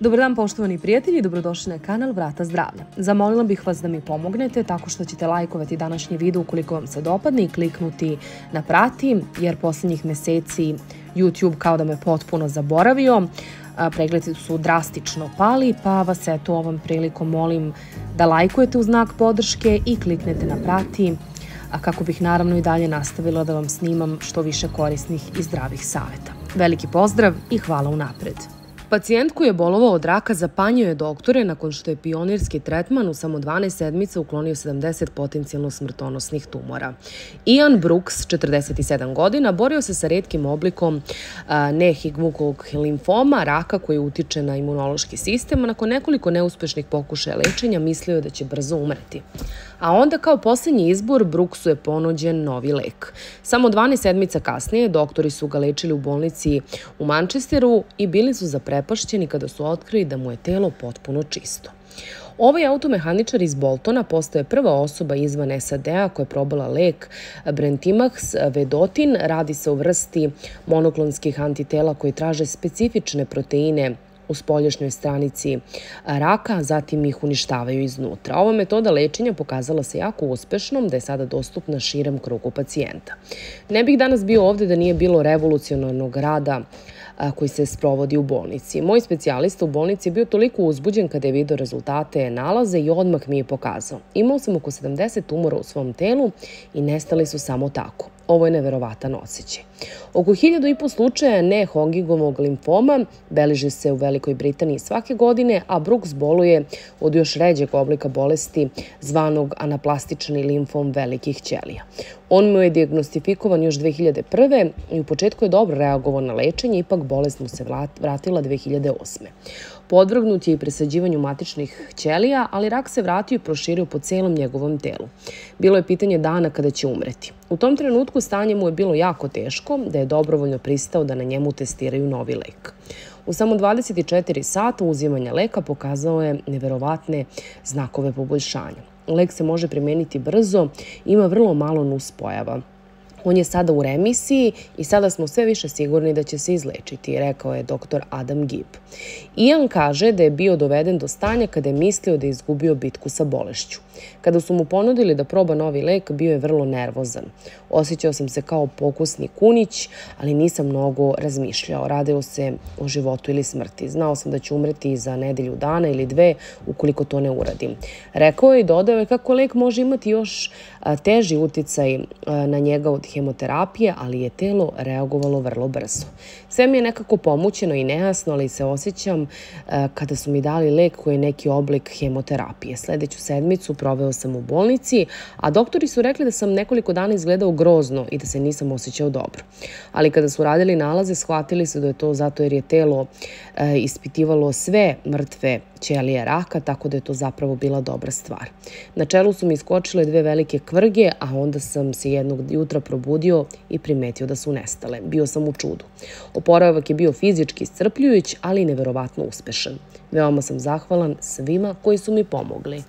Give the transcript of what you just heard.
Dobar dan poštovani prijatelji, dobrodošli na kanal Vrata zdravlja. Zamolila bih vas da mi pomognete tako što ćete lajkovati današnji video ukoliko vam se dopadne i kliknuti na prati, jer posljednjih meseci YouTube kao da me potpuno zaboravio. Pregledi su drastično pali, pa vas eto ovom prilikom molim da lajkujete u znak podrške i kliknete na prati, a kako bih naravno i dalje nastavila da vam snimam što više korisnih i zdravih savjeta. Veliki pozdrav i hvala unapred. Pacijent koji je bolovao od raka zapanjio je doktore nakon što je pionirski tretman u samo 12 sedmica uklonio 70 potencijalno smrtonosnih tumora. Ian Brooks, 47 godina, borio se sa retkim oblikom ne-Hodgkinovog limfoma, raka koji utiče na imunološki sistem, a nakon nekoliko neuspešnih pokušaja lečenja mislio je da će brzo umreti. A onda kao posljednji izbor Brooksu je ponuđen novi lek. Samo 12 sedmica kasnije doktori su ga lečili u bolnici u Manchesteru i bili su zaprepašćeni kada su otkrili da mu je telo potpuno čisto. Ovaj automehaničar iz Boltona postaje prva osoba izvan SAD-a koja je probala lek Brentimax vedotin. Radi se o vrsti monoklonskih antitela koji traže specifične proteine u spoljašnjoj stranici raka, zatim ih uništavaju iznutra. Ova metoda lečenja pokazala se jako uspešnom, da je sada dostupna širem krugu pacijenta. Ne bih danas bio ovde da nije bilo revolucionarnog rada koji se sprovodi u bolnici. Moj specijalista u bolnici je bio toliko uzbuđen kada je video rezultate nalaze i odmah mi je pokazao. Imao sam oko 70 tumora u svom telu i nestali su samo tako. Ovo je neverovatan osjećaj. Oko 1500 slučaja ne-Hodgkinovog limfoma beleži se u Velikoj Britaniji svake godine, a Brooks boluje od još ređeg oblika bolesti zvanog anaplastični limfom velikih ćelija. On mu je dijagnostifikovan još 2001. i u početku je dobro reagovao na lečenje, ipak bolest mu se vratila 2008. Podvrgnut je i presađivanju matičnih ćelija, ali rak se vratio i proširio po celom njegovom telu. Bilo je pitanje dana kada će umreti. U tom trenutku stanje mu je bilo jako teško, da je dobrovoljno pristao da na njemu testiraju novi lek. U samo 24 sata uzimanja leka pokazao je neverovatne znakove poboljšanja. Lek se može primeniti brzo, ima vrlo malo nuspojava. On je sada u remisiji i sada smo sve više sigurni da će se izlečiti, rekao je dr. Adam Gibb. Ian kaže da je bio doveden do stanja kada je mislio da je izgubio bitku sa bolešću. Kada su mu ponudili da proba novi lek, bio je vrlo nervozan. Osjećao sam se kao pokusni kunić, ali nisam mnogo razmišljao. Radilo se o životu ili smrti. Znao sam da ću umreti za nedelju dana ili dve ukoliko to ne uradim. Rekao je i dodao je kako lek može imati još teži uticaj na njega od hemoterapije, ali je telo reagovalo vrlo brzo. Sve mi je nekako pomućeno i nejasno, ali se osjećam kada su mi dali lek koji je neki oblik hemoterapije. Sledeću sedmicu proveo sam u bolnici, a doktori su rekli da sam nekoliko dana izgledao grozno i da se nisam osjećao dobro. Ali kada su radili nalaze, shvatili su da je to zato jer je telo ispitivalo sve mrtve ćelije raka, tako da je to zapravo bila dobra stvar. Na čelu su mi iskočile dve velike kvrge, a onda sam se jednog jutra probudio i primetio da su nestale. Bio sam u čudu. Oporavak je bio fizički iscrpljujuć, ali i neverovatno uspešan. Veoma sam zahvalan svima koji su mi pomogli.